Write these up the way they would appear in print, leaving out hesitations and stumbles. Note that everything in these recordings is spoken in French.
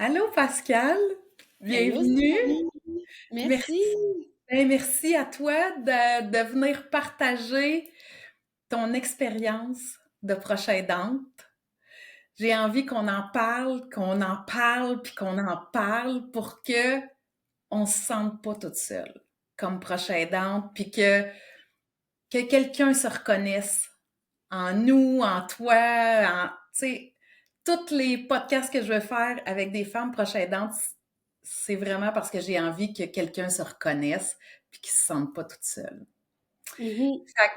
Allô Pascal, Hello bienvenue. Stéphanie, Merci, merci. merci à toi de venir partager ton expérience de proche aidante. J'ai envie qu'on en parle, puis qu'on en parle pour que on se sente pas toute seule comme proche aidante, puis que quelqu'un se reconnaisse en nous, en toi, tu sais, tous les podcasts que je veux faire avec des femmes proches aidantes, c'est vraiment parce que j'ai envie que quelqu'un se reconnaisse puis qu'il se sente pas toute seule. Mhm. Fait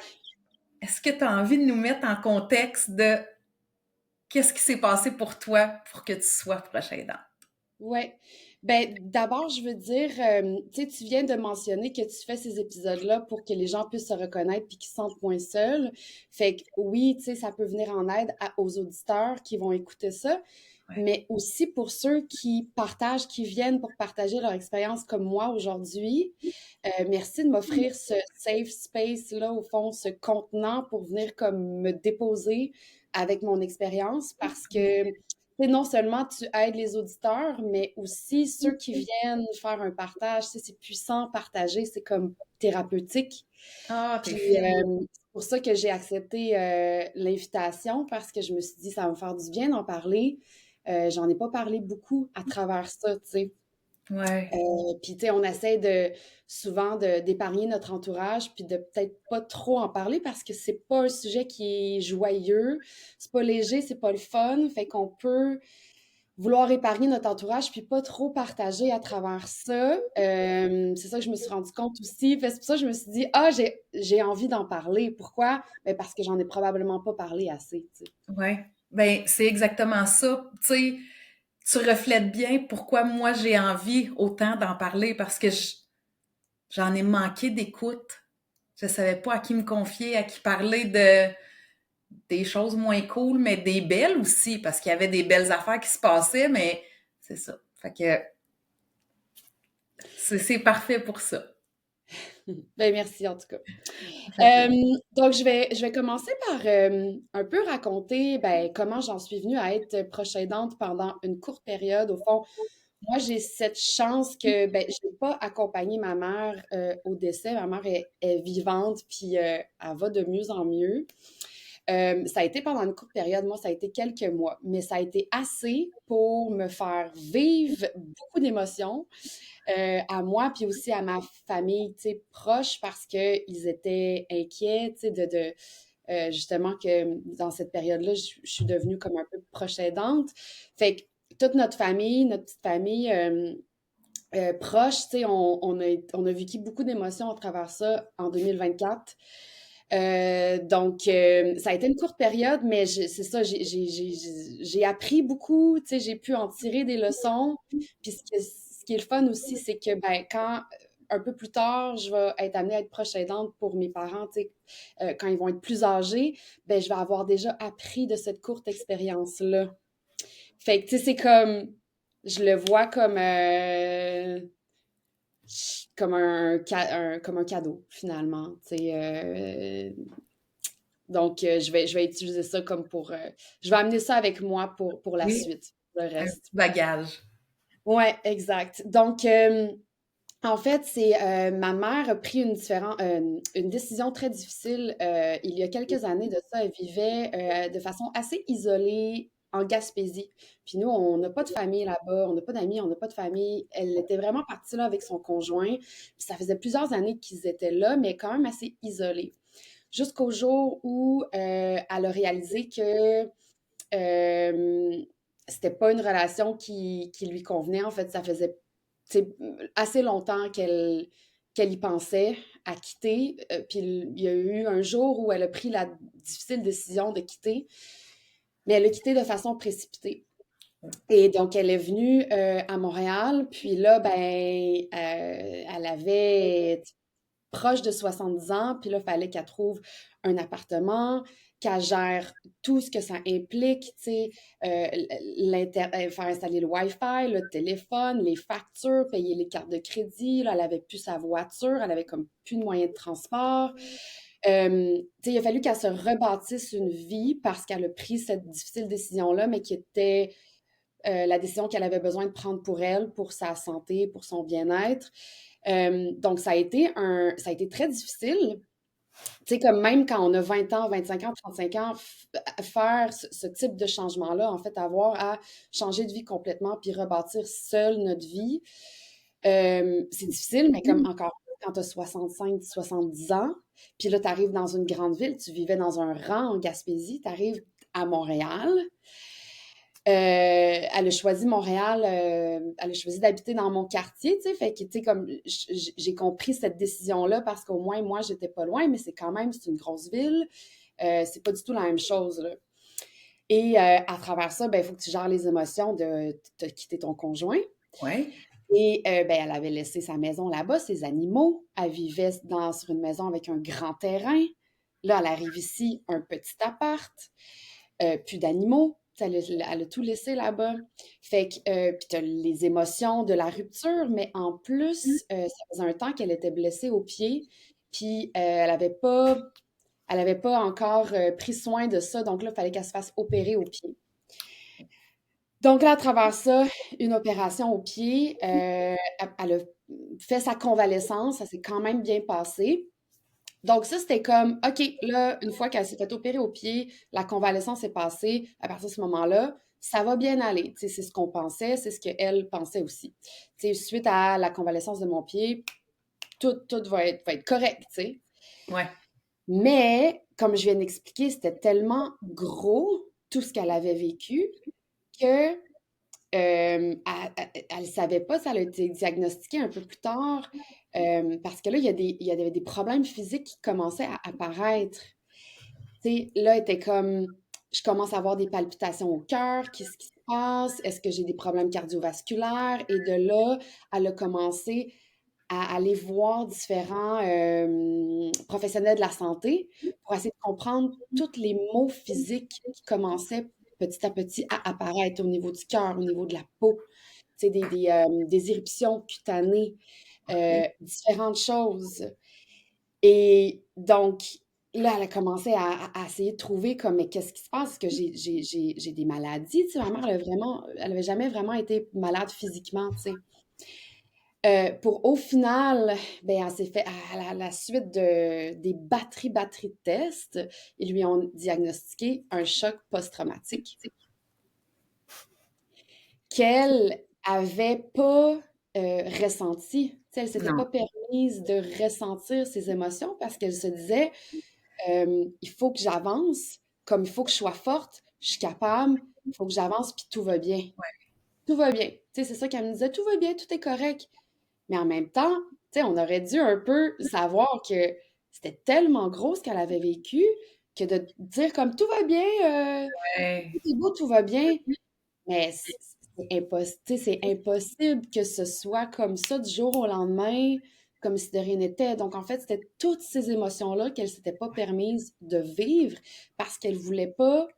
est-ce que tu as envie de nous mettre en contexte de qu'est-ce qui s'est passé pour toi pour que tu sois proche aidante? Ouais. Ben, d'abord, je veux dire, tu sais, tu viens de mentionner que tu fais ces épisodes-là pour que les gens puissent se reconnaître puis qu'ils se sentent moins seuls. Fait que oui, tu sais, ça peut venir en aide aux auditeurs qui vont écouter ça, Ouais. mais aussi pour ceux qui partagent, qui viennent pour partager leur expérience comme moi aujourd'hui. Merci de m'offrir ce safe space-là, au fond, ce contenant pour venir comme me déposer avec mon expérience parce que tu sais, non seulement tu aides les auditeurs, mais aussi ceux qui viennent faire un partage. Tu sais, c'est puissant, partager, c'est comme thérapeutique. Ah, t'es Puis fine. c'est pour ça que j'ai accepté l'invitation parce que je me suis dit, ça va me faire du bien d'en parler. J'en ai pas parlé beaucoup à travers ça, tu sais. Ouais. Puis, tu sais, on essaie souvent d'épargner notre entourage, puis de peut-être pas trop en parler parce que c'est pas un sujet qui est joyeux, c'est pas léger, c'est pas le fun. Fait qu'on peut vouloir épargner notre entourage puis pas trop partager à travers ça. C'est ça que je me suis rendu compte aussi. Fait, c'est pour ça que je me suis dit, ah, j'ai envie d'en parler. Pourquoi? Ben, parce que j'en ai probablement pas parlé assez, tu sais. Ouais. Ben, c'est exactement ça. Tu sais, tu reflètes bien pourquoi moi j'ai envie autant d'en parler parce que j'en ai manqué d'écoute. Je savais pas à qui me confier, à qui parler de des choses moins cool, mais des belles aussi, parce qu'il y avait des belles affaires qui se passaient, mais c'est ça. Fait que c'est parfait pour ça. Ben, merci en tout cas. Ça fait plaisir. Donc, je vais commencer par un peu raconter ben, comment j'en suis venue à être proche aidante pendant une courte période. Au fond, moi, j'ai cette chance que ben, je n'ai pas accompagné ma mère au décès. Ma mère est vivante, puis elle va de mieux en mieux. Ça a été pendant une courte période, moi, ça a été quelques mois, mais ça a été assez pour me faire vivre beaucoup d'émotions à moi, puis aussi à ma famille, tu sais, proche, parce qu'ils étaient inquiets, tu sais, justement que dans cette période-là, je suis devenue comme un peu proche aidante. Fait que toute notre famille, notre petite famille proche, tu sais, on a vécu beaucoup d'émotions à travers ça en 2024. Donc, ça a été une courte période, mais c'est ça, j'ai appris beaucoup, tu sais, j'ai pu en tirer des leçons. Puis ce qui est le fun aussi, c'est que ben, quand un peu plus tard, je vais être amenée à être proche aidante pour mes parents, tu sais, quand ils vont être plus âgés, ben, je vais avoir déjà appris de cette courte expérience-là. Fait que, tu sais, c'est comme, je le vois comme comme un cadeau, finalement, tu sais. Donc, je vais utiliser ça comme je vais amener ça avec moi pour la Oui, suite, le un petit reste. bagage. Ouais, exact. Donc, en fait, c'est ma mère a pris une décision très difficile il y a quelques années de ça. Elle vivait de façon assez isolée en Gaspésie. Puis nous, on n'a pas de famille là-bas, on n'a pas d'amis, on n'a pas de famille. Elle était vraiment partie là avec son conjoint. Puis ça faisait plusieurs années qu'ils étaient là, mais quand même assez isolés. Jusqu'au jour où elle a réalisé que euh, c'était pas une relation qui lui convenait. En fait, ça faisait tu sais, assez longtemps qu'elle y pensait à quitter. Puis il y a eu un jour où elle a pris la difficile décision de quitter, mais elle a quitté de façon précipitée. Et donc, elle est venue à Montréal, puis là, ben, elle avait proche de 70 ans, puis là, il fallait qu'elle trouve un appartement, qu'elle gère tout ce que ça implique, tu sais, faire installer le Wi-Fi, le téléphone, les factures, payer les cartes de crédit. Là, elle avait plus sa voiture, elle avait comme plus de moyens de transport. Tu sais, il a fallu qu'elle se rebâtisse une vie parce qu'elle a pris cette difficile décision-là, mais qui était la décision qu'elle avait besoin de prendre pour elle, pour sa santé, pour son bien-être. Donc, ça a été très difficile. Tu sais, comme même quand on a 20 ans, 25 ans, 35 ans, faire ce type de changement-là, en fait, avoir à changer de vie complètement puis rebâtir seule notre vie, c'est difficile, mais comme encore quand tu as 65, 70 ans, puis là, tu arrives dans une grande ville, tu vivais dans un rang en Gaspésie, tu arrives à Montréal. Elle a choisi Montréal, elle a choisi d'habiter dans mon quartier, tu sais, fait que, tu sais, comme, j'ai compris cette décision-là parce qu'au moins, moi, j'étais pas loin, mais c'est quand même, c'est une grosse ville, c'est pas du tout la même chose, là. Et à travers ça, ben, il faut que tu gères les émotions de quitter ton conjoint. Ouais. Et ben, elle avait laissé sa maison là-bas, ses animaux. Elle vivait sur une maison avec un grand terrain. Là, elle arrive ici, un petit appart, plus d'animaux. Elle a tout laissé là-bas. Fait que, puis t'as les émotions de la rupture, mais en plus, ça faisait un temps qu'elle était blessée au pied, puis elle avait pas encore pris soin de ça, donc là, il fallait qu'elle se fasse opérer au pied. Donc là, à travers ça, une opération au pied, elle a fait sa convalescence, ça s'est quand même bien passé. Donc ça, c'était comme, OK, là, une fois qu'elle s'est fait opérer au pied, la convalescence est passée, à partir de ce moment-là, ça va bien aller. Tu sais, c'est ce qu'on pensait, c'est ce qu'elle pensait aussi. Tu sais, suite à la convalescence de mon pied, tout va être correct, tu sais. Ouais. Mais, comme je viens d'expliquer, c'était tellement gros, tout ce qu'elle avait vécu, que elle ne savait pas, ça a été diagnostiqué un peu plus tard, parce que là, il y avait des problèmes physiques qui commençaient à apparaître. Tu sais, là, elle était comme, je commence à avoir des palpitations au cœur, qu'est-ce qui se passe? Est-ce que j'ai des problèmes cardiovasculaires? Et de là, elle a commencé à aller voir différents professionnels de la santé pour essayer de comprendre tous les maux physiques qui commençaient petit à petit à apparaître au niveau du cœur, au niveau de la peau, tu sais, des éruptions cutanées, OK. différentes choses. Et donc, là, elle a commencé à essayer de trouver comme, mais qu'est-ce qui se passe? Est-ce que j'ai des maladies? Tu sais, ma mère, elle avait jamais vraiment été malade physiquement, tu sais. Pour au final, ben, elle s'est fait, à la suite des batteries de tests, ils lui ont diagnostiqué un choc post-traumatique qu'elle avait pas ressenti. Tu sais, elle s'était Non. pas permise de ressentir ses émotions parce qu'elle se disait, il faut que j'avance, comme il faut que je sois forte, je suis capable, il faut que j'avance, puis tout va bien. Tout va bien. Tu sais, c'est ça qu'elle me disait, tout va bien, tout est correct. Mais en même temps, tu sais, on aurait dû un peu savoir que c'était tellement gros ce qu'elle avait vécu que de dire comme tout va bien, Ouais. tout est beau, tout va bien. Mais tu sais, c'est impossible que ce soit comme ça du jour au lendemain, comme si de rien n'était. Donc, en fait, c'était toutes ces émotions-là qu'elle s'était pas permise de vivre parce elle voulait pas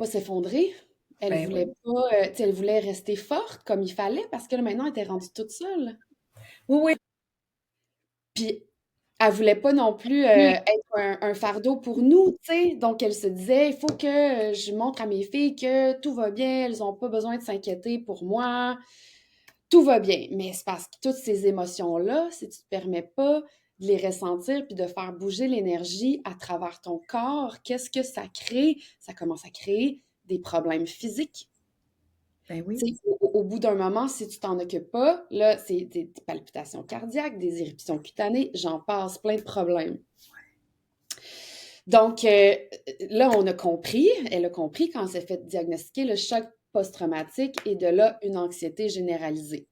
s'effondrer. Elle Ben voulait oui. pas, tu sais, elle voulait rester forte comme il fallait parce que là, maintenant, elle était rendue toute seule. Oui, oui. Puis elle voulait pas non plus être un fardeau pour nous, tu sais. Donc elle se disait, il faut que je montre à mes filles que tout va bien, elles ont pas besoin de s'inquiéter pour moi, tout va bien. Mais c'est parce que toutes ces émotions-là, si tu te permets pas de les ressentir puis de faire bouger l'énergie à travers ton corps, qu'est-ce que ça crée? Ça commence à créer des problèmes physiques. Ben Tu oui. sais, au bout d'un moment, si tu t'en occupes pas, là, c'est des palpitations cardiaques, des éruptions cutanées, j'en passe, plein de problèmes. Donc, là, elle a compris quand elle s'est fait diagnostiquer le choc post-traumatique et de là, une anxiété généralisée.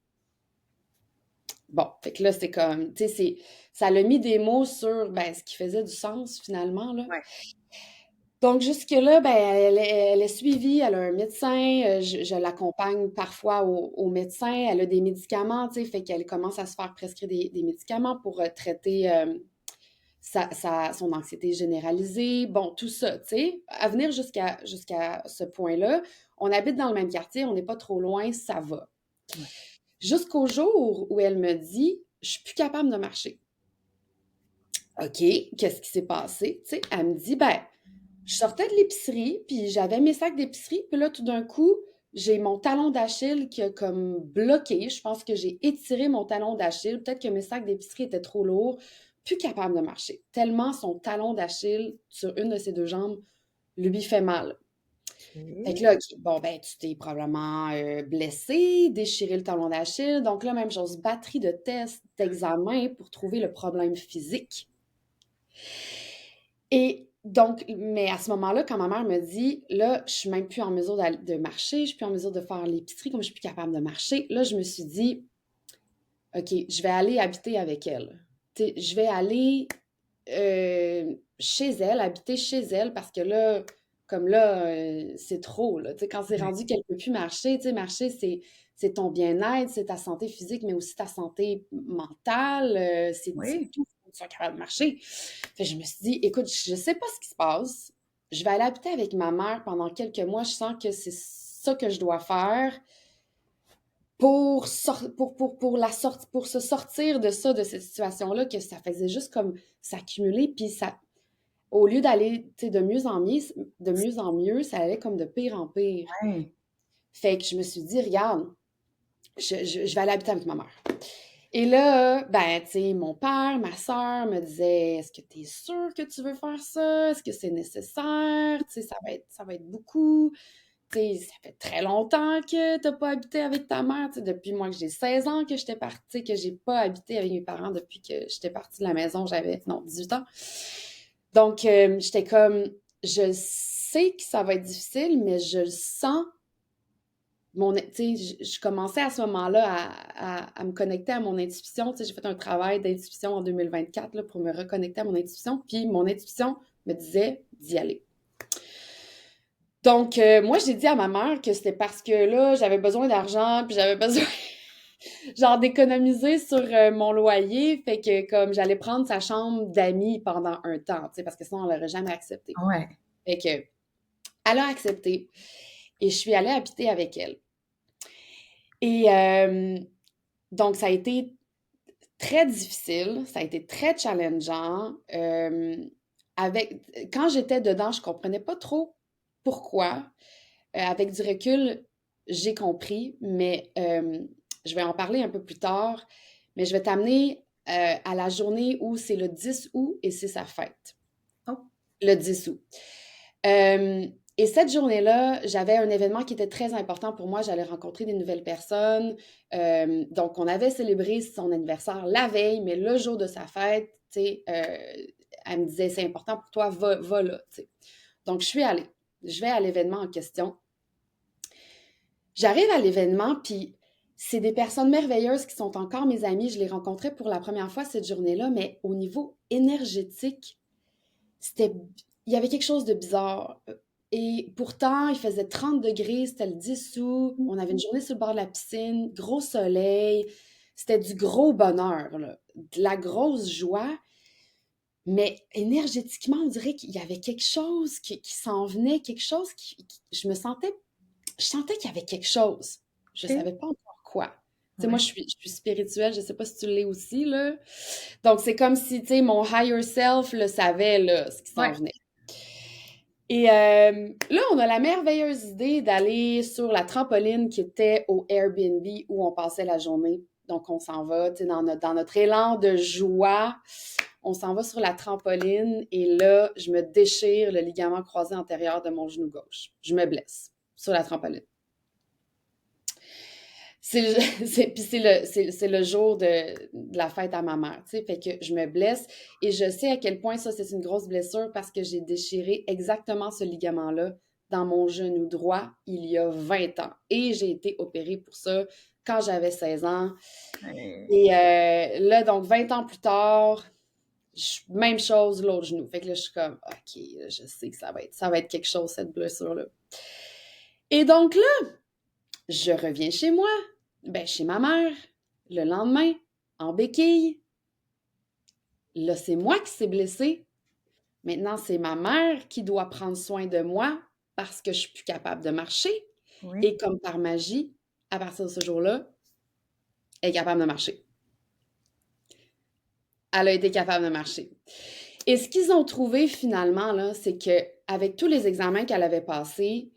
Bon, fait que là, c'est comme, tu sais, ça l'a mis des mots sur, ben, ce qui faisait du sens, finalement, là. Ouais. Donc jusque-là, ben, elle est suivie, elle a un médecin, je l'accompagne parfois au médecin, elle a des médicaments, tu sais, fait qu'elle commence à se faire prescrire des médicaments pour traiter son anxiété généralisée, bon, tout ça, tu sais. À venir jusqu'à ce point-là, on habite dans le même quartier, on n'est pas trop loin, ça va. Ouais. Jusqu'au jour où elle me dit, je suis plus capable de marcher. OK, qu'est-ce qui s'est passé? Tu sais, elle me dit, ben, je sortais de l'épicerie, puis j'avais mes sacs d'épicerie, puis là, tout d'un coup, j'ai mon talon d'Achille qui a comme bloqué. Je pense que j'ai étiré mon talon d'Achille. Peut-être que mes sacs d'épicerie étaient trop lourds. Plus capable de marcher. Tellement son talon d'Achille sur une de ses deux jambes lui fait mal. Fait que OK. là, OK, bon, ben, tu t'es probablement blessé, déchiré le talon d'Achille. Donc là, même chose, batterie de tests, d'examens pour trouver le problème physique. Et donc, mais à ce moment-là, quand ma mère me dit, là, je suis même plus en mesure de marcher, je suis plus en mesure de faire l'épicerie, comme je suis plus capable de marcher, là, je me suis dit, OK, je vais aller habiter avec elle. Je vais aller chez elle, habiter chez elle, parce que là, comme là, c'est trop, là. Quand c'est Ouais. rendu qu'elle ne peut plus marcher, marcher, c'est ton bien-être, c'est ta santé physique, mais aussi ta santé mentale, c'est Oui. tout. Faut que tu sois capable de marcher. Fait que je me suis dit, écoute, je sais pas ce qui se passe. Je vais aller habiter avec ma mère pendant quelques mois. Je sens que c'est ça que je dois faire pour se sortir de ça, de cette situation-là, que ça faisait juste comme s'accumuler, puis ça, au lieu d'aller, de mieux en mieux, ça allait comme de pire en pire. Ouais. Fait que je me suis dit, regarde, je vais aller habiter avec ma mère. Et là, ben, tu sais, mon père, ma soeur me disaient, est-ce que tu es sûr que tu veux faire ça? Est-ce que c'est nécessaire? Tu sais, ça va être beaucoup. Tu sais, ça fait très longtemps que t'as pas habité avec ta mère. Tu sais, depuis moi que j'ai 16 ans que j'étais partie, que j'ai pas habité avec mes parents depuis que j'étais partie de la maison, j'avais, non, 18 ans. Donc, j'étais comme, je sais que ça va être difficile, mais je le sens. Tu sais, je commençais à ce moment-là à me connecter à mon intuition. Tu sais, j'ai fait un travail d'intuition en 2024 là, pour me reconnecter à mon intuition. Puis mon intuition me disait d'y aller. Donc, moi, j'ai dit à ma mère que c'était parce que là, j'avais besoin d'argent, puis j'avais besoin, genre, d'économiser sur mon loyer. Fait que, comme, j'allais prendre sa chambre d'amis pendant un temps, tu sais, parce que sinon, elle n'aurait jamais accepté. Ouais. Fait que, elle a accepté et je suis allée habiter avec elle. Et donc, ça a été très difficile, ça a été très challengeant. Quand j'étais dedans, je comprenais pas trop pourquoi. Avec du recul, j'ai compris, mais je vais en parler un peu plus tard. Mais je vais t'amener à la journée où c'est le 10 août et c'est sa fête. Oh. Le 10 août. Euh, et cette journée-là, j'avais un événement qui était très important pour moi. J'allais rencontrer des nouvelles personnes. Donc, on avait célébré son anniversaire la veille, mais le jour de sa fête, tu sais, elle me disait, c'est important pour toi, va là, tu sais. Donc, je suis allée. Je vais à l'événement en question. J'arrive à l'événement, puis c'est des personnes merveilleuses qui sont encore mes amies. Je les rencontrais pour la première fois cette journée-là, mais au niveau énergétique, c'était, il y avait quelque chose de bizarre. Et pourtant, il faisait 30 degrés, c'était le 10 août, on avait une journée sur le bord de la piscine, gros soleil, c'était du gros bonheur, là, de la grosse joie, mais énergétiquement, on dirait qu'il y avait quelque chose qui s'en venait, quelque chose je sentais qu'il y avait quelque chose. Je OK. savais pas encore quoi. Tu sais, moi, Ouais. je suis spirituelle, je sais pas si tu l'es aussi, là. Donc, c'est comme si, tu sais, mon higher self le savait, là, ce qui s'en Ouais. venait. Et là, on a la merveilleuse idée d'aller sur la trampoline qui était au Airbnb où on passait la journée. Donc, on s'en va, tu sais, dans notre élan de joie, on s'en va sur la trampoline et là, je me déchire le ligament croisé antérieur de mon genou gauche. Je me blesse sur la trampoline. C'est le jour de la fête à ma mère, tu sais, fait que je me blesse et je sais à quel point ça, c'est une grosse blessure parce que j'ai déchiré exactement ce ligament-là dans mon genou droit il y a 20 ans et j'ai été opérée pour ça quand j'avais 16 ans. Et là, donc 20 ans plus tard, même chose, l'autre genou. Fait que là, je suis comme, OK, je sais que ça va être quelque chose, cette blessure-là. Et donc là, je reviens chez moi, ben chez ma mère, le lendemain, en béquille. Là, c'est moi qui s'est blessée. Maintenant, c'est ma mère qui doit prendre soin de moi parce que je suis plus capable de marcher. Oui. Et comme par magie, à partir de ce jour-là, elle est capable de marcher. Elle a été capable de marcher. Et ce qu'ils ont trouvé finalement, là, c'est que avec tous les examens qu'elle avait passés,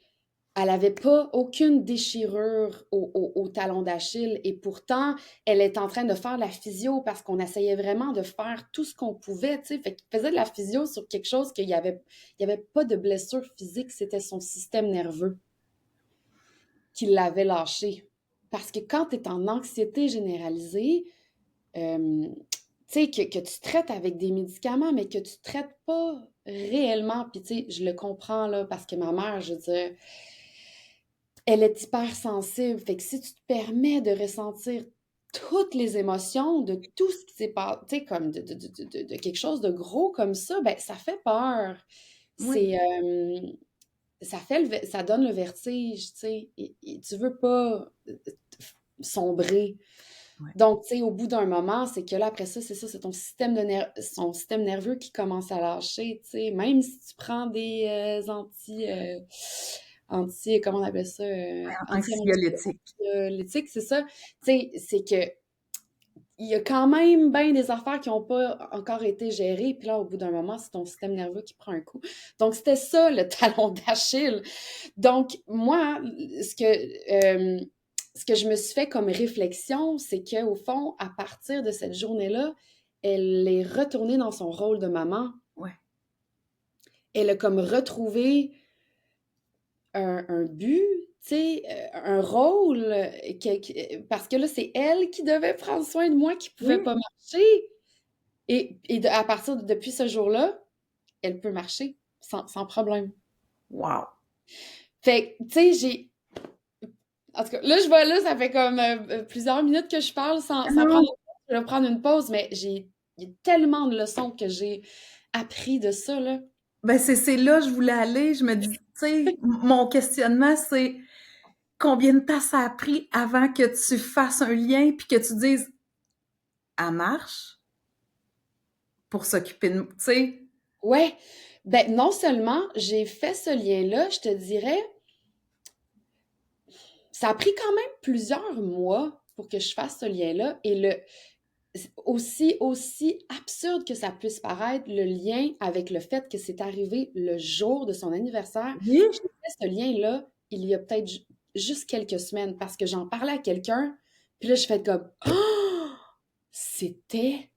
Elle avait pas aucune déchirure au talon d'Achille et pourtant, elle est en train de faire la physio parce qu'on essayait vraiment de faire tout ce qu'on pouvait, tu sais. Fait qu'il faisait de la physio sur quelque chose qu'il y avait pas de blessure physique, c'était son système nerveux qui l'avait lâché. Parce que quand tu es en anxiété généralisée, tu sais, que tu traites avec des médicaments, mais que tu traites pas réellement, puis tu sais, je le comprends, là, parce que ma mère, je veux dire, elle est hypersensible. Fait que si tu te permets de ressentir toutes les émotions de tout ce qui s'est passé, tu sais, comme de quelque chose de gros comme ça, ben ça fait peur. Oui. C'est, ça donne le vertige, tu sais, et tu veux pas sombrer. Ouais. Donc, tu sais, au bout d'un moment, c'est que là, après ça, c'est ça, c'est son système nerveux qui commence à lâcher, tu sais. Même si tu prends des comment on appelle ça, Anxiolytique. anxiolytiques, c'est ça. Tu sais, c'est que il y a quand même bien des affaires qui n'ont pas encore été gérées, puis là, au bout d'un moment, c'est ton système nerveux qui prend un coup. Donc, c'était ça, le talon d'Achille. Donc, moi, ce que je me suis fait comme réflexion, c'est qu'au fond, à partir de cette journée-là, elle est retournée dans son rôle de maman. Ouais. Elle a comme retrouvé un but, tu sais, un rôle, parce que là, c'est elle qui devait prendre soin de moi qui pouvait Oui. pas marcher. À partir depuis ce jour-là, elle peut marcher sans problème. Wow. Fait que, tu sais, en tout cas, là, je vois, là, ça fait comme plusieurs minutes que je parle sans prendre Non. une pause. Je vais prendre une pause, mais il y a tellement de leçons que j'ai appris de ça, là. Ben, c'est là que je voulais aller. Je me dis, tu sais, mon questionnement, c'est combien de temps ça a pris avant que tu fasses un lien puis que tu dises, elle marche pour s'occuper de, tu sais, Ouais, ben non seulement j'ai fait ce lien-là, je te dirais, ça a pris quand même plusieurs mois pour que je fasse ce lien-là. Et aussi absurde que ça puisse paraître, le lien avec le fait que c'est arrivé le jour de son anniversaire, oui, j'ai fait ce lien-là il y a peut-être juste quelques semaines parce que j'en parlais à quelqu'un, puis là, je fais comme oh! C'était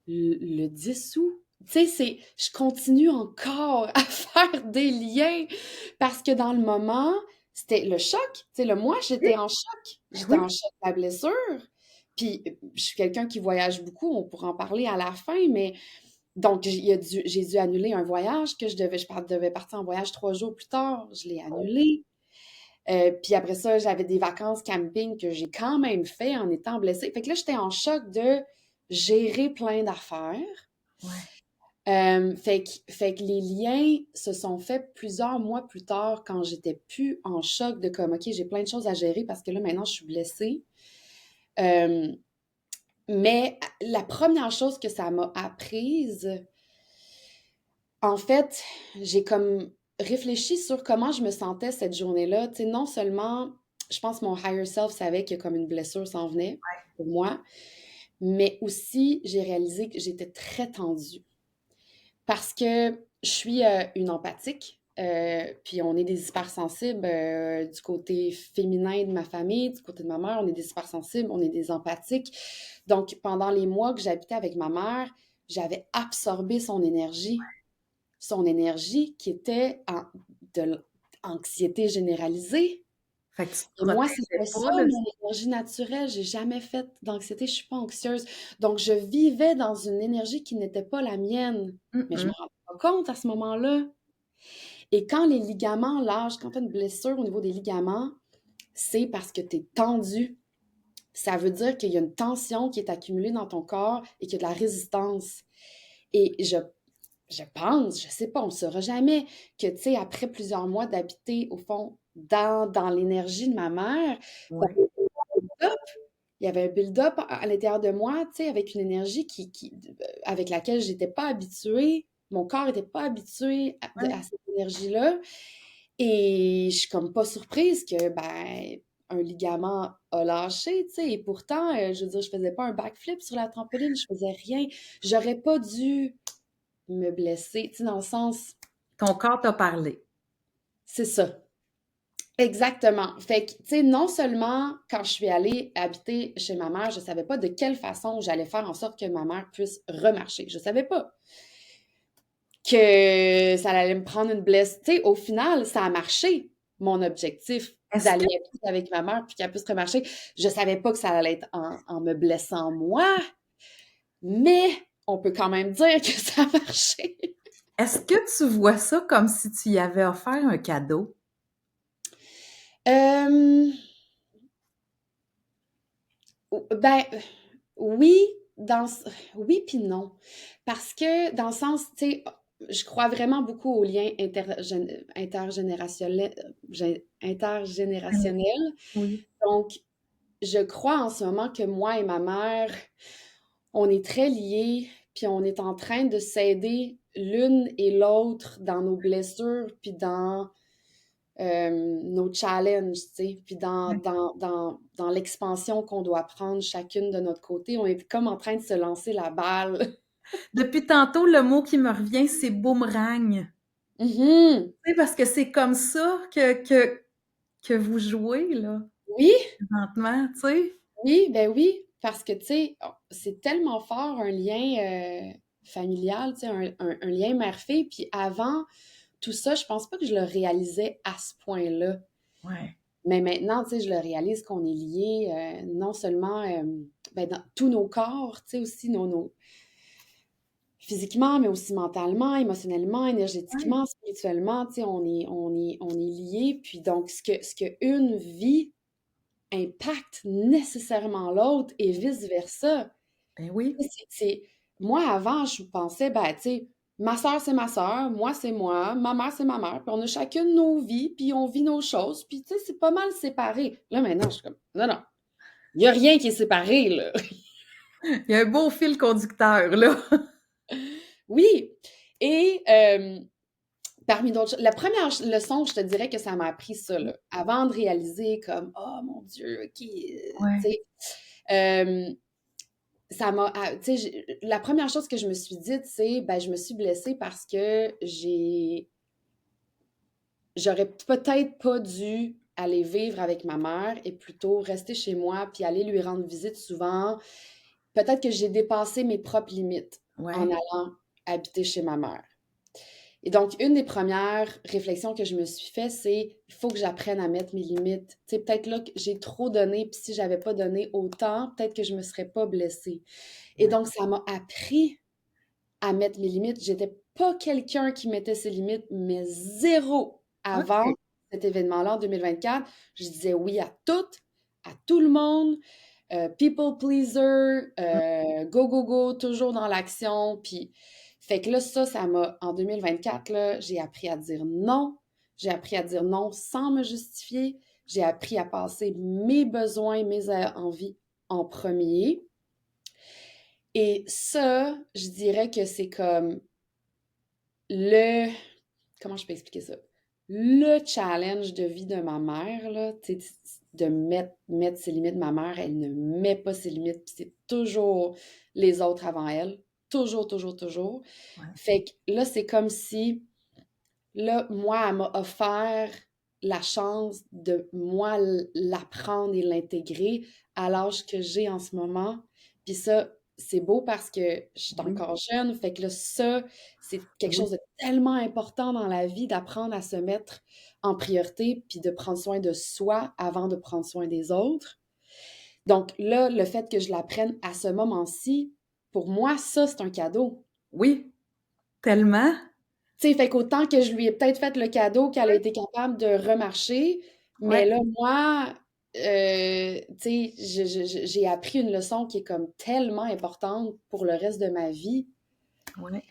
le 10 août. Tu sais, je continue encore à faire des liens parce que dans le moment, c'était le choc. Tu sais, moi, oui, j'étais en choc. ben J'étais en oui. choc de la blessure. Puis, je suis quelqu'un qui voyage beaucoup. On pourra en parler à la fin, mais donc, j'ai dû annuler un voyage que devais partir en voyage 3 jours plus tard. Je l'ai annulé. Puis après ça, j'avais des vacances camping que j'ai quand même fait en étant blessée. Fait que là, j'étais en choc de gérer plein d'affaires. Ouais. Fait que les liens se sont faits plusieurs mois plus tard quand j'étais plus en choc de comme, OK, j'ai plein de choses à gérer parce que là, maintenant, je suis blessée. Euh, mais la première chose que ça m'a apprise, en fait, j'ai comme réfléchi sur comment je me sentais cette journée-là. Tu sais, non seulement, je pense que mon higher self savait que comme une blessure s'en venait pour moi, mais aussi j'ai réalisé que j'étais très tendue. Parce que je suis une empathique, puis on est des hypersensibles du côté féminin de ma famille, du côté de ma mère, on est des hypersensibles, on est des empathiques. Donc, pendant les mois que j'habitais avec ma mère, j'avais absorbé son énergie qui était de l'anxiété généralisée. Fait que tu te Et moi, c'était protégeais ça, pas de mon énergie naturelle. J'ai jamais fait d'anxiété, je suis pas anxieuse. Donc, je vivais dans une énergie qui n'était pas la mienne. Mais je me mm-mm. rendais pas compte à ce moment-là. Et quand les ligaments lâchent, quand tu as une blessure au niveau des ligaments, c'est parce que tu es tendu. Ça veut dire qu'il y a une tension qui est accumulée dans ton corps et qu'il y a de la résistance. Et je pense, je sais pas, on ne saura jamais que, tu sais, après plusieurs mois d'habiter, au fond, dans l'énergie de ma mère, Ouais. il y avait un build-up à l'intérieur de moi, tu sais, avec une énergie avec laquelle j'étais pas habituée. Mon corps était pas habitué Ouais. à cette énergie-là. Et je suis comme pas surprise que, ben, un ligament a lâché, tu sais. Et pourtant, je veux dire, je faisais pas un backflip sur la trampoline, je faisais rien. J'aurais pas dû me blesser, tu sais, dans le sens, Ton corps t'a parlé. c'est ça. Exactement. Fait que, tu sais, non seulement quand je suis allée habiter chez ma mère, je savais pas de quelle façon j'allais faire en sorte que ma mère puisse remarcher. Je savais pas que ça allait me prendre une blessure. Tu sais, au final, ça a marché, mon objectif Est-ce d'aller que habiter avec ma mère puis qu'elle puisse remarcher. Je savais pas que ça allait être en me blessant moi, mais on peut quand même dire que ça a marché. est-ce que tu vois ça comme si tu y avais offert un cadeau? Euh, ben, oui, oui puis non. Parce que dans le sens, tu sais, je crois vraiment beaucoup aux liens intergénérationnels. Oui. Donc, je crois en ce moment que moi et ma mère, on est très liés, puis on est en train de s'aider l'une et l'autre dans nos blessures, puis dans nos challenges, tu sais, puis Ouais. dans l'expansion qu'on doit prendre chacune de notre côté. On est comme en train de se lancer la balle. Depuis tantôt, le mot qui me revient, c'est boomerang. Mhm. Tu sais, parce que c'est comme ça que vous jouez, là, Oui, présentement, tu sais. oui, ben oui, parce que, tu sais, c'est tellement fort un lien familial, tu sais, un lien mère-fille. Puis avant tout ça, je pense pas que je le réalisais à ce point-là. Ouais. Mais maintenant, tu sais, je le réalise qu'on est liés non seulement ben, dans tous nos corps, tu sais, aussi physiquement, mais aussi mentalement, émotionnellement, Ouais. énergétiquement, spirituellement, tu sais, on est liés. Puis donc, ce que une vie impacte nécessairement l'autre et vice-versa. Ben oui. Moi, avant, je pensais, ben, tu sais, ma soeur, c'est ma soeur, moi, c'est moi, ma mère, c'est ma mère, puis on a chacune nos vies, puis on vit nos choses, puis tu sais, c'est pas mal séparé. Là, maintenant, je suis comme, non, non, il y a rien qui est séparé, là. Il y a un beau fil conducteur, là. Oui, et parmi d'autres choses, la première leçon, je te dirais que ça m'a appris ça, là, avant de réaliser comme, oh mon Dieu, ok, tu Ouais. sais, euh, ça m'a, tu sais, la première chose que je me suis dite, c'est, ben, je me suis blessée parce que j'aurais peut-être pas dû aller vivre avec ma mère et plutôt rester chez moi puis aller lui rendre visite souvent. Peut-être que j'ai dépassé mes propres limites en Ouais. allant habiter chez ma mère. Et donc, une des premières réflexions que je me suis fait, c'est il faut que j'apprenne à mettre mes limites. Tu sais, peut-être là que j'ai trop donné, puis si j'avais pas donné autant, peut-être que je me serais pas blessée. Et Ouais. donc, ça m'a appris à mettre mes limites. J'étais pas quelqu'un qui mettait ses limites, mais zéro avant OK. cet événement-là en 2024. Je disais oui à tout, à tout le monde, people pleaser, Mmh. go, go, go, toujours dans l'action. Puis, fait que là, ça m'a, en 2024, là, j'ai appris à dire non. J'ai appris à dire non sans me justifier. J'ai appris à passer mes besoins, mes envies en premier. Et ça, je dirais que c'est comme le comment je peux expliquer ça? Le challenge de vie de ma mère, là, tu sais, de mettre ses limites. Ma mère, elle ne met pas ses limites, puis c'est toujours les autres avant elle. Toujours, toujours, toujours. Ouais. Fait que là, c'est comme si, là, moi, elle m'a offert la chance de, moi, l'apprendre et l'intégrer à l'âge que j'ai en ce moment. Puis ça, c'est beau parce que je suis Oui. encore jeune. Fait que là, ça, c'est quelque Oui. chose de tellement important dans la vie d'apprendre à se mettre en priorité puis de prendre soin de soi avant de prendre soin des autres. Donc là, le fait que je l'apprenne à ce moment-ci, pour moi, ça, c'est un cadeau. Oui. Tellement. Tu sais, fait qu'autant que je lui ai peut-être fait le cadeau qu'elle a été capable de remarcher, mais Ouais. là, moi, tu sais, j'ai appris une leçon qui est comme tellement importante pour le reste de ma vie. Ouais.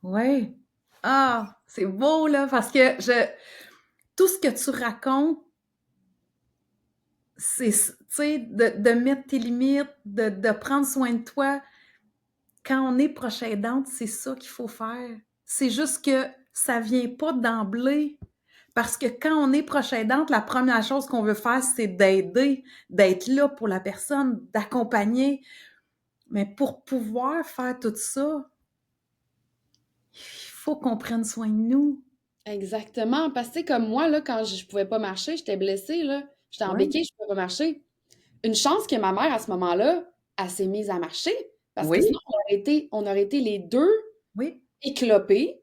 Ouais. Ah, c'est beau, là, parce que tout ce que tu racontes, c'est, tu sais, de mettre tes limites, de prendre soin de toi. Quand on est proche aidante, c'est ça qu'il faut faire. C'est juste que ça vient pas d'emblée. Parce que quand on est proche aidante, la première chose qu'on veut faire, c'est d'aider, d'être là pour la personne, d'accompagner. Mais pour pouvoir faire tout ça, il faut qu'on prenne soin de nous. Exactement. Parce que, tu sais, comme moi, là, quand je pouvais pas marcher, j'étais blessée, là. J'étais en Oui, béquille, je pouvais pas marcher. Une chance que ma mère, à ce moment-là, elle s'est mise à marcher. Parce que sinon, oui, on aurait été les deux oui. éclopés,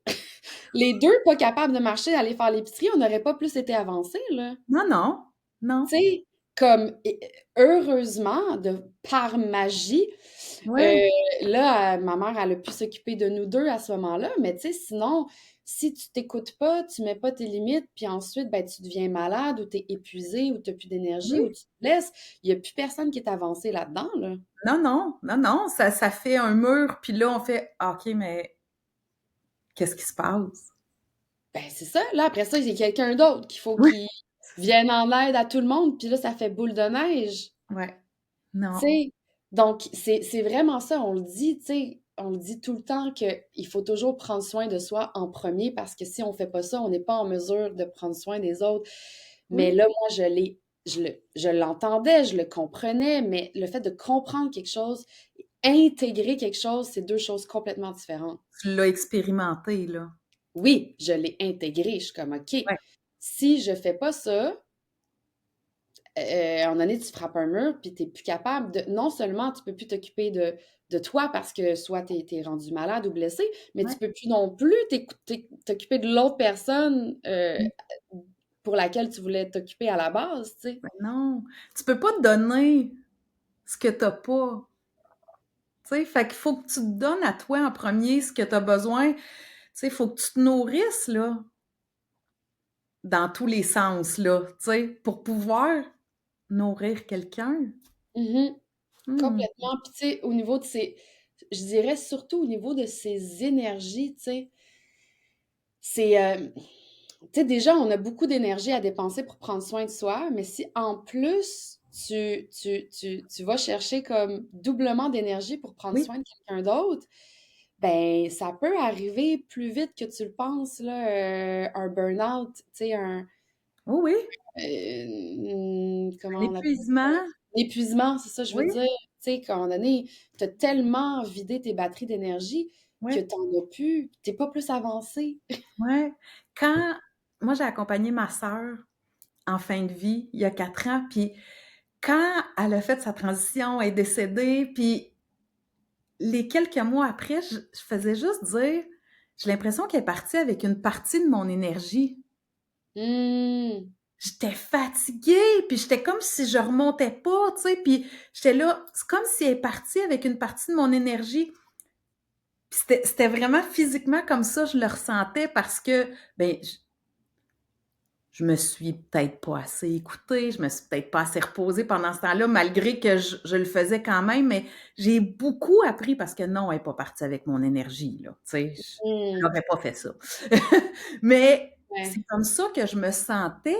les deux pas capables de marcher, d'aller faire l'épicerie, on n'aurait pas plus été avancés, là. Non, non, non. Tu sais, comme, heureusement, par magie, euh, Oui, là, ma mère, elle a pu s'occuper de nous deux à ce moment-là, mais tu sais, sinon, si tu t'écoutes pas, tu mets pas tes limites, puis ensuite, ben, tu deviens malade ou tu es épuisé ou tu n'as plus d'énergie ou oui. tu te blesses, il n'y a plus personne qui est avancé là-dedans, là. Non, non, non, non, ça fait un mur, puis là, on fait, ah, OK, mais qu'est-ce qui se passe? Ben, c'est ça. Là, après ça, il y a quelqu'un d'autre qu'il faut Oui, qu'il vienne en aide à tout le monde, puis là, ça fait boule de neige. ouais, Tu non, sais, donc c'est vraiment ça, on le dit, tu sais, on le dit tout le temps qu'il faut toujours prendre soin de soi en premier parce que si on fait pas ça, on n'est pas en mesure de prendre soin des autres. Mais oui, là, moi, je l'entendais, je le comprenais, mais le fait de comprendre quelque chose, intégrer quelque chose, c'est deux choses complètement différentes. tu l'as expérimenté, là. Oui, je l'ai intégré, je suis comme, OK, Ouais, si je fais pas ça, à un moment donné, tu frappes un mur, puis tu n'es plus capable de. Non seulement tu peux plus t'occuper de toi parce que soit tu es rendu malade ou blessé, mais tu ouais. peux plus non plus t'occuper de l'autre personne Mmh. pour laquelle tu voulais t'occuper à la base, tu sais. Ben non, tu peux pas te donner ce que tu pas, tu sais? Fait qu'il faut que tu te donnes à toi en premier ce que tu as besoin. Tu sais, il faut que tu te nourrisses, là, dans tous les sens, là, tu sais, pour pouvoir nourrir quelqu'un. Mhm. Mmh. Complètement. Puis, tu sais, au niveau de ces. Je dirais surtout au niveau de ces énergies, tu sais, c'est. Tu sais, déjà, on a beaucoup d'énergie à dépenser pour prendre soin de soi, mais si en plus, tu vas chercher comme doublement d'énergie pour prendre Oui, soin de quelqu'un d'autre, ben, ça peut arriver plus vite que tu le penses, là, un burn-out, tu sais, oui, oui, un comment on appelle ça? épuisement, L'épuisement, c'est ça, je veux oui, dire. Tu sais, qu'à un moment donné, tu as tellement vidé tes batteries d'énergie que ouais, tu n'en as plus, tu n'es pas plus avancé. ouais. Quand moi, j'ai accompagné ma sœur en fin de vie, il y a 4 ans, puis quand elle a fait sa transition, elle est décédée, puis les quelques mois après, je faisais juste dire: «J'ai l'impression qu'elle est partie avec une partie de mon énergie». Hmm. J'étais fatiguée, puis j'étais comme si je remontais pas, tu sais, puis j'étais là, c'est comme si elle est partie avec une partie de mon énergie. Puis c'était vraiment physiquement comme ça, je le ressentais parce que, ben, je me suis peut-être pas assez écoutée, je me suis peut-être pas assez reposée pendant ce temps-là, malgré que je le faisais quand même, mais j'ai beaucoup appris parce que non, elle est pas partie avec mon énergie, là, tu sais, Hmm. j'aurais pas fait ça. Mais c'est Ouais. comme ça que je me sentais.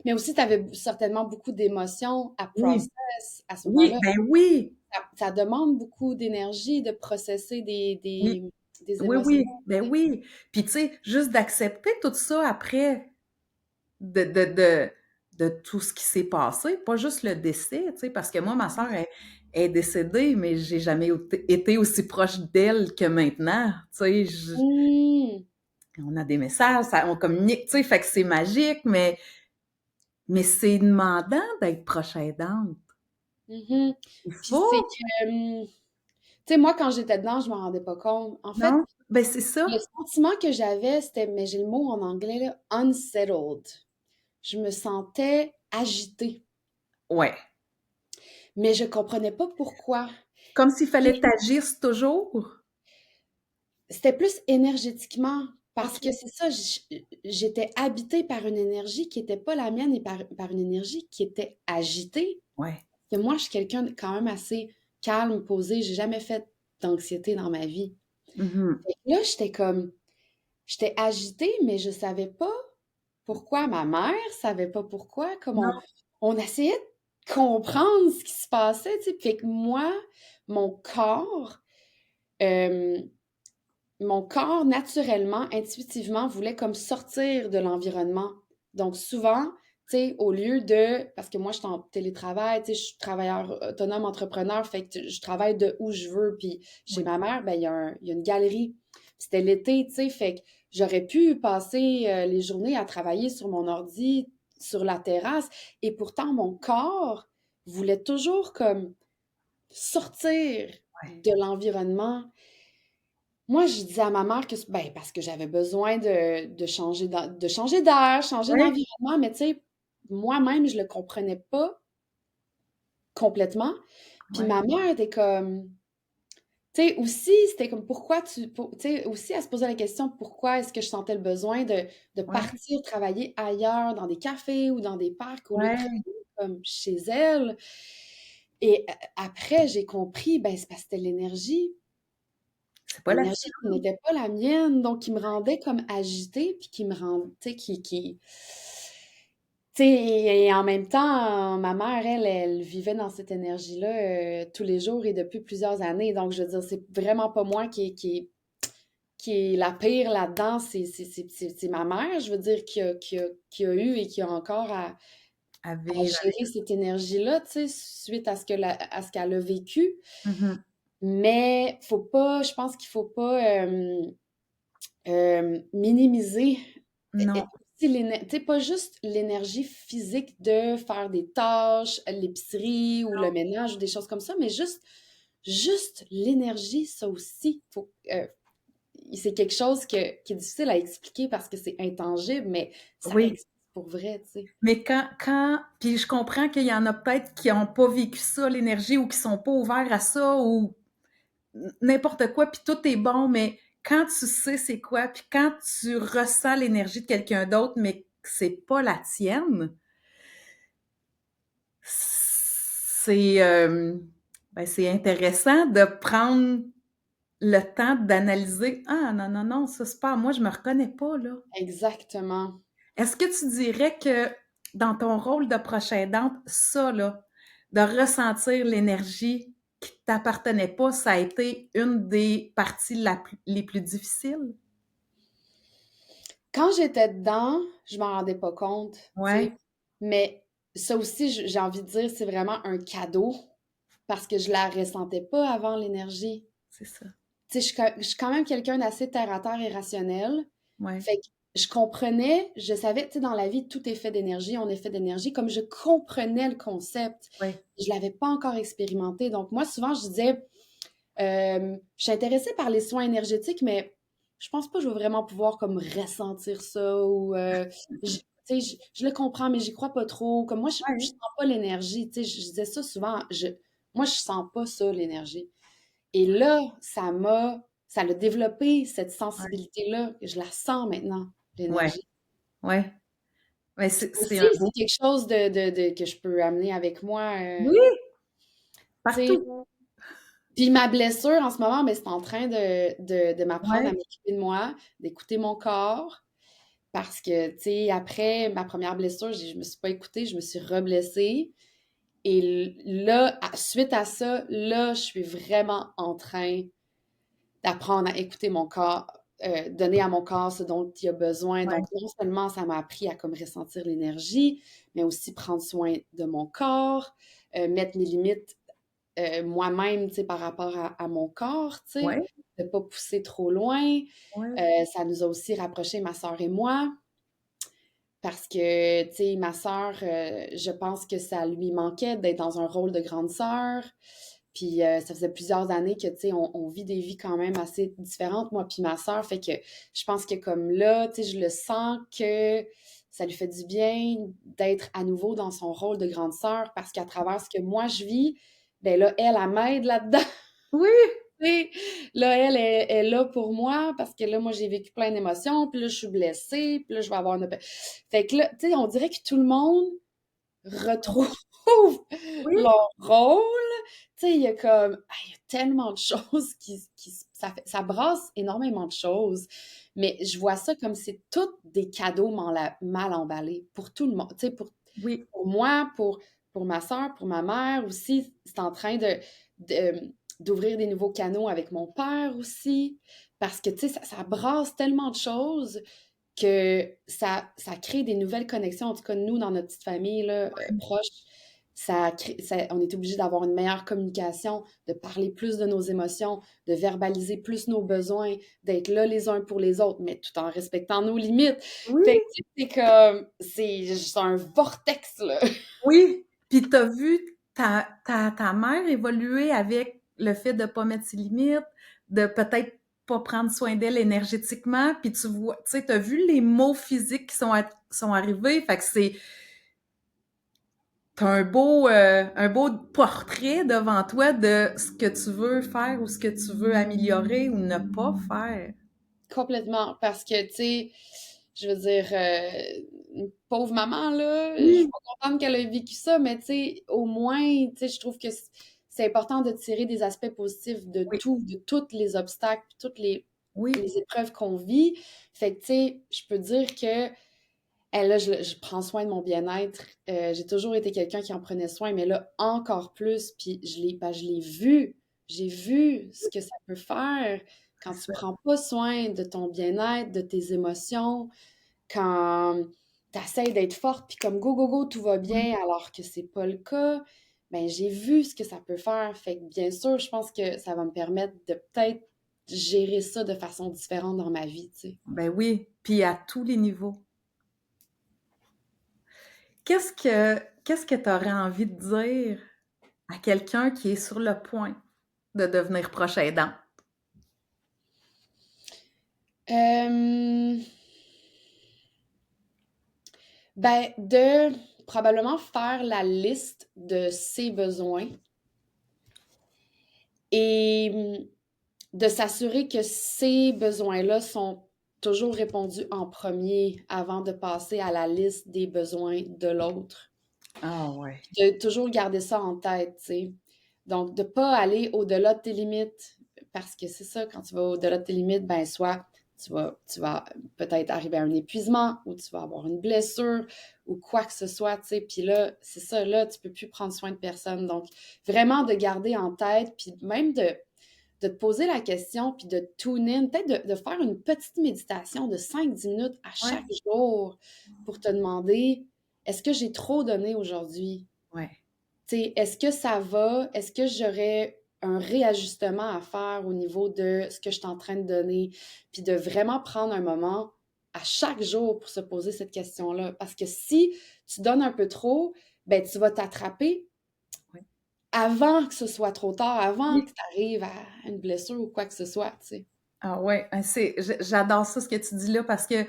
Mais aussi, tu avais certainement beaucoup d'émotions à Oui, process à ce oui, moment-là. ben oui, Ça demande beaucoup d'énergie de processer des, oui, des, des oui, émotions. oui, ben oui. Puis tu sais, juste d'accepter tout ça après, de, de, de, de tout ce qui s'est passé, pas juste le décès, tu sais, parce que moi, ma sœur est décédée, mais j'ai jamais été aussi proche d'elle que maintenant, tu sais, Hmm. on a des messages, on communique, tu sais, fait que c'est magique, mais c'est demandant d'être proche aidante. Mhm. Il Puis c'est faut, que, tu sais, moi, quand j'étais dedans, je m'en rendais pas compte. En fait, non? Ben c'est le ça, sentiment que j'avais, c'était, mais j'ai le mot en anglais, là, unsettled. Je me sentais agitée, ouais. mais je comprenais pas pourquoi. Comme s'il fallait Puis t'agir toujours. c'était plus énergétiquement, parce que OK. c'est ça, j'étais habitée par une énergie qui était pas la mienne et par une énergie qui était agitée. Ouais. Que moi, je suis quelqu'un de quand même assez calme, posé. J'ai jamais fait d'anxiété dans ma vie. Mhm. Fait que là, j'étais agitée, mais je savais pas pourquoi. Ma mère savait pas pourquoi. Comme Non. on essayait de comprendre ce qui se passait, tu sais. Fait que moi, mon corps, euh, mon corps, naturellement, intuitivement, voulait comme sortir de l'environnement. Donc, souvent, tu sais, au lieu de... Parce que moi, je suis en télétravail, tu sais, je suis travailleur autonome, entrepreneur, fait que je travaille de où je veux. Puis chez Oui. ma mère, ben, il y a une galerie. Puis c'était l'été, tu sais, fait que j'aurais pu passer les journées à travailler sur mon ordi, sur la terrasse, et pourtant mon corps voulait toujours comme sortir Ouais. de l'environnement. Moi, je disais à ma mère que, ben, parce que j'avais besoin de changer de changer d'air, changer Oui, d'environnement, mais tu sais, moi-même, je le comprenais pas complètement. Puis ouais, ma mère était comme, tu sais, aussi, c'était comme, tu sais, aussi, elle se posait la question, pourquoi est-ce que je sentais le besoin de ouais, partir travailler ailleurs, dans des cafés ou dans des parcs, au lieu de ouais. travailler comme chez elle. Et après, j'ai compris, ben, c'est parce que c'était l'énergie. C'est pas la L'énergie qui tienne. n'était pas la mienne, donc qui me rendait comme agitée, puis qui me rend, tu sais, tu sais, et en même temps, ma mère, elle vivait dans cette énergie-là tous les jours et depuis plusieurs années. Donc, je veux dire, c'est vraiment pas moi qui est la pire là-dedans, c'est ma mère, je veux dire, qui a eu et qui a encore À à vivre avec. gérer cette énergie-là, tu sais, suite à à ce qu'elle a vécu. Mhm. Mais faut pas, je pense qu'il faut pas minimiser Non, aussi tu sais, pas juste l'énergie physique de faire des tâches, l'épicerie ou le ménage ou des choses comme ça, mais juste l'énergie, ça aussi, c'est quelque chose qui est difficile à expliquer parce que c'est intangible, mais ça oui. existe pour vrai, tu sais. Mais puis je comprends qu'il y en a peut-être qui n'ont pas vécu ça, l'énergie, ou qui sont pas ouverts à ça, ou n'importe quoi, puis tout est bon, mais quand tu sais c'est quoi, puis quand tu ressens l'énergie de quelqu'un d'autre, mais que c'est pas la tienne, c'est intéressant de prendre le temps d'analyser. Ah non, non, non, ça c'est pas moi, je me reconnais pas, là. Exactement. Est-ce que tu dirais que dans ton rôle de proche aidante, ça, là, de ressentir l'énergie qui t'appartenait pas, ça a été une des parties les plus difficiles? Quand j'étais dedans, je m'en rendais pas compte, tu Ouais, sais. Mais ça aussi, j'ai envie de dire, c'est vraiment un cadeau parce que je la ressentais pas avant l'énergie. c'est ça. Tu sais, je suis quand même quelqu'un d'assez terre à terre et rationnel. Ouais, Fait que je comprenais, je savais, tu sais, dans la vie, tout est fait d'énergie, on est fait d'énergie, comme je comprenais le concept. ouais, Je l'avais pas encore expérimenté. Donc, moi, souvent, je disais, je suis intéressée par les soins énergétiques, mais je pense pas que je vais vraiment pouvoir comme ressentir ça ou, tu sais, je le comprends, mais j'y crois pas trop. Comme moi, je ouais, sens pas l'énergie, tu sais, je disais ça souvent, moi, je sens pas ça, l'énergie. Et là, ça l'a développé, cette ouais, sensibilité-là. Je la sens maintenant, ouais, l'énergie. ouais. Ouais, c'est Aussi, un c'est beau. quelque chose que je peux amener avec moi, Oui, tu sais. partout. Puis ma blessure en ce moment, ben, c'est en train de m'apprendre à Ouais, m'occuper de moi, d'écouter mon corps. Parce que, tu sais, après ma première blessure, je me suis pas écoutée, je me suis reblessée. Et là, suite à ça, là, je suis vraiment en train d'apprendre à écouter mon corps, donner à mon corps ce dont il a besoin. ouais, Donc, non seulement ça m'a appris à comme ressentir l'énergie, mais aussi prendre soin de mon corps, mettre mes limites moi-même, tu sais, par rapport à mon corps, tu sais, ouais, de pas pousser trop loin. ouais, Ça nous a aussi rapprochés, ma sœur et moi, parce que, tu sais, ma sœur, je pense que ça lui manquait d'être dans un rôle de grande sœur. Puis ça faisait plusieurs années que, tu sais, on vit des vies quand même assez différentes, moi puis ma sœur. Fait que je pense que comme là, tu sais, je le sens que ça lui fait du bien d'être à nouveau dans son rôle de grande sœur parce qu'à travers ce que moi je vis, ben là, elle m'aide là-dedans. oui, Tu sais. Là, elle est là pour moi parce que là, moi, j'ai vécu plein d'émotions, puis là, je suis blessée, puis là, je vais avoir une... Fait que là, tu sais, on dirait que tout le monde retrouve oui, leur rôle. Tu sais, il y a comme, ah, il y a tellement de choses ça brasse énormément de choses. Mais je vois ça comme c'est tous des cadeaux mal emballés pour tout le monde. Tu sais, oui, pour moi, pour ma soeur, pour ma mère aussi, c'est en train d'ouvrir des nouveaux canaux avec mon père aussi. Parce que, tu sais, ça brasse tellement de choses que ça crée des nouvelles connexions. En tout cas, nous, dans notre petite famille là, proche, on est obligé d'avoir une meilleure communication, de parler plus de nos émotions, de verbaliser plus nos besoins, d'être là les uns pour les autres, mais tout en respectant nos limites. Oui, Fait que c'est comme, c'est juste un vortex, là. oui. Puis t'as vu ta mère évoluer avec le fait de pas mettre ses limites, de peut-être pas prendre soin d'elle énergétiquement, puis tu vois, tu sais, t'as vu les mots physiques qui sont arrivés, fait que t'as un beau portrait devant toi de ce que tu veux faire ou ce que tu veux améliorer ou ne pas faire. Complètement, parce que, tu sais, je veux dire, une pauvre maman, là, je suis Oui, pas contente qu'elle ait vécu ça, mais tu sais, au moins, tu sais, je trouve que c'est important de tirer des aspects positifs de oui, tout, de tous les obstacles, toutes oui, les épreuves qu'on vit. Fait que, tu sais, je peux dire que, là, je prends soin de mon bien-être. J'ai toujours été quelqu'un qui en prenait soin, mais là, encore plus, puis je l'ai vu. J'ai vu ce que ça peut faire quand tu c'est ça. prends pas soin de ton bien-être, de tes émotions, quand tu essaies d'être forte, puis comme go, go, go, tout va Oui. bien, alors que c'est pas le cas. Ben, j'ai vu ce que ça peut faire. Fait que bien sûr, je pense que ça va me permettre de peut-être gérer ça de façon différente dans ma vie, tu sais. Ben oui, puis à tous les niveaux. Qu'est-ce que tu aurais envie de dire à quelqu'un qui est sur le point de devenir proche aidant? Euh, Ben, de probablement faire la liste de ses besoins et de s'assurer que ces besoins-là sont toujours répondus en premier avant de passer à la liste des besoins de l'autre. Ah ouais. De toujours garder ça en tête, tu sais. Donc, de ne pas aller au-delà de tes limites, parce que c'est ça, quand tu vas au-delà de tes limites, ben soit tu vas peut-être arriver à un épuisement, ou tu vas avoir une blessure, ou quoi que ce soit, tu sais. Puis là, c'est ça, là, tu peux plus prendre soin de personne. Donc, vraiment de garder en tête, puis même de te poser la question, puis de tune in, peut-être de faire une petite méditation de 5-10 minutes à Ouais, chaque jour pour te demander, est-ce que j'ai trop donné aujourd'hui? ouais. Tu sais, est-ce que ça va? Est-ce que j'aurais un réajustement à faire au niveau de ce que je suis en train de donner? Puis de vraiment prendre un moment à chaque jour pour se poser cette question-là. Parce que si tu donnes un peu trop, ben tu vas t'attraper Ouais. avant que ce soit trop tard, avant que Oui. tu arrives à une blessure ou quoi que ce soit, tu sais. Ah ouais, hein, j'adore ça ce que tu dis là parce que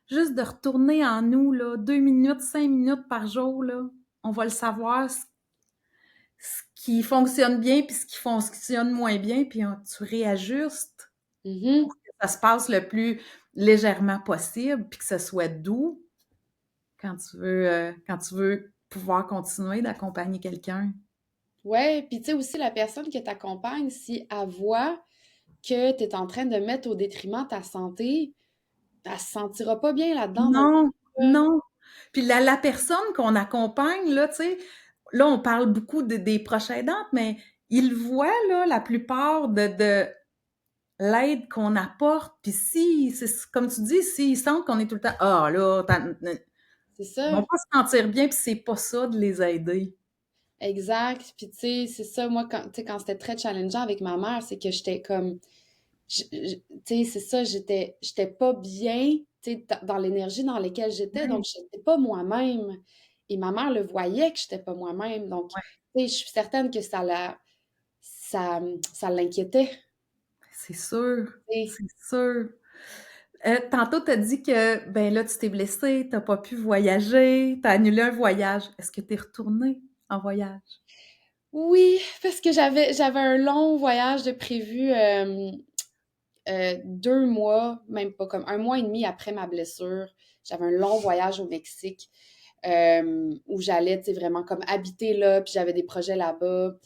juste de retourner en nous là, 2 minutes, 5 minutes par jour là, on va le savoir ce qui fonctionne bien puis ce qui fonctionne moins bien puis tu réajustes pour Mhm. que ça se passe le plus légèrement possible puis que ce soit doux quand tu veux pouvoir continuer d'accompagner quelqu'un. Ouais, puis tu sais aussi la personne que tu accompagnes, si elle voit que tu es en train de mettre au détriment ta santé, elle se sentira pas bien là-dedans non Non, plus, là. non. Puis la personne qu'on accompagne, là, tu sais, là, on parle beaucoup des proches aidantes, mais ils voient, là, la plupart de l'aide qu'on apporte. Puis si, c'est comme tu dis, s'ils sentent qu'on est tout le temps, ah, là, C'est ils vont ça, pas se sentir bien, puis c'est pas ça de les aider. exact. Puis tu sais, c'est ça, moi, quand, tu sais, quand c'était très challengeant avec ma mère, c'est que j'étais comme, tu sais, c'est ça, j'étais pas bien, tu sais, dans l'énergie dans laquelle j'étais, donc Oui, j'étais pas moi-même. Et ma mère le voyait que j'étais pas moi-même, donc, tu ouais, sais, je suis certaine que ça l'inquiétait, c'est sûr, tu sais. c'est sûr. Tantôt, tu as dit que, ben là, tu t'es blessée, tu pas pu voyager, tu as annulé un voyage. Est-ce que tu es retournée en voyage? Oui, parce que j'avais un long voyage de prévu, 2 mois, même pas comme 1 mois et demi après ma blessure. J'avais un long voyage au Mexique où j'allais, tu sais, vraiment comme habiter là, puis j'avais des projets là-bas.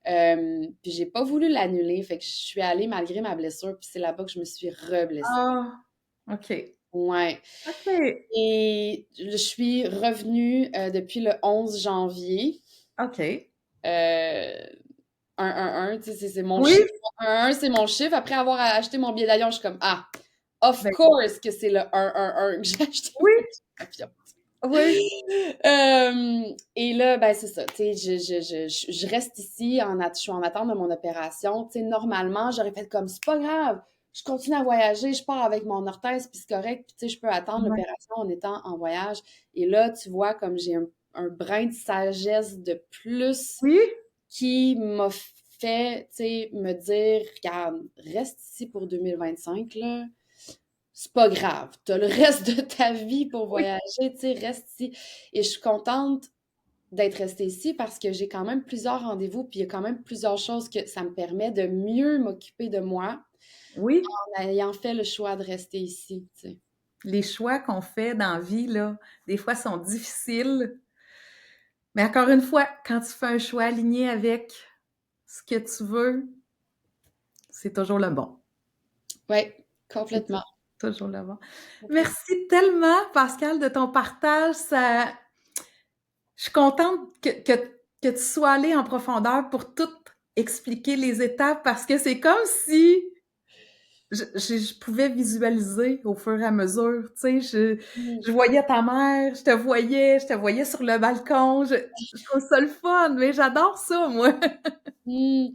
Puis j'ai pas voulu l'annuler, fait que je suis allée malgré ma blessure, puis c'est là-bas que je me suis reblessée. Ah, OK. Ouais. OK. Et je suis revenue depuis le 11 janvier. OK. Euh, 1-1-1, tu sais, c'est mon Oui, chiffre. 1-1, c'est mon chiffre. Après avoir acheté mon billet d'avion, je suis comme, ah, of ben course que c'est le 1-1-1 que j'ai acheté oui, mon billet d'avion. Oui, Et là, ben c'est ça, tu sais, je reste ici, je suis en attente de mon opération. Tu sais, normalement, j'aurais fait comme, c'est pas grave, je continue à voyager, je pars avec mon orthèse, puis c'est correct, puis tu sais, je peux attendre ouais. l'opération en étant en voyage. Et là, tu vois, comme j'ai un brin de sagesse de plus Oui, qui m'a fait, tu sais, me dire, regarde, reste ici pour 2025, là. C'est pas grave. T'as le reste de ta vie pour oui. voyager, tu sais, reste ici. Et je suis contente d'être restée ici parce que j'ai quand même plusieurs rendez-vous, puis il y a quand même plusieurs choses que ça me permet de mieux m'occuper de moi Oui, en ayant fait le choix de rester ici, tu sais. les choix qu'on fait dans la vie, là, des fois sont difficiles, mais encore une fois, quand tu fais un choix aligné avec ce que tu veux, c'est toujours le bon. Ouais, C'est complètement. toujours le bon. Complètement. Merci tellement, Pascal, de ton partage. Je suis contente que tu sois allé en profondeur pour tout expliquer les étapes parce que c'est comme si je pouvais visualiser au fur et à mesure. Tu sais, Mm. je voyais ta mère, je te voyais sur le balcon. Je trouve ça le fun, mais j'adore ça, moi. Mm.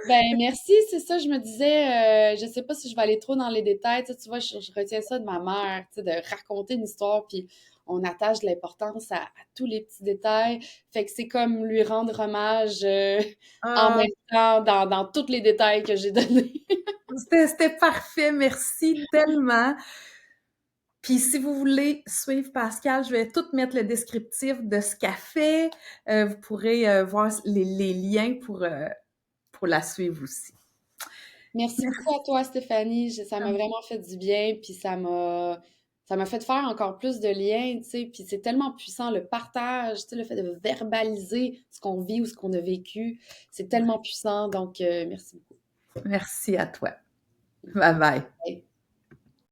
Ben merci, c'est ça, je me disais, je sais pas si je vais aller trop dans les détails, tu sais, tu vois, je retiens ça de ma mère, tu sais, de raconter une histoire, puis on attache de l'importance à tous les petits détails, fait que c'est comme lui rendre hommage en Ah, même temps dans tous les détails que j'ai donnés. c'était parfait. Merci tellement. Puis si vous voulez suivre Pascal, je vais tout mettre le descriptif de ce qu'elle fait. Vous pourrez voir les liens pour la suivre aussi. Merci beaucoup à toi, Stéphanie, ça m'a vraiment fait du bien, puis ça m'a fait faire encore plus de liens, tu sais, puis c'est tellement puissant, le partage, tu sais, le fait de verbaliser ce qu'on vit ou ce qu'on a vécu, c'est tellement puissant, donc merci beaucoup. Merci à toi. Bye bye. Bye.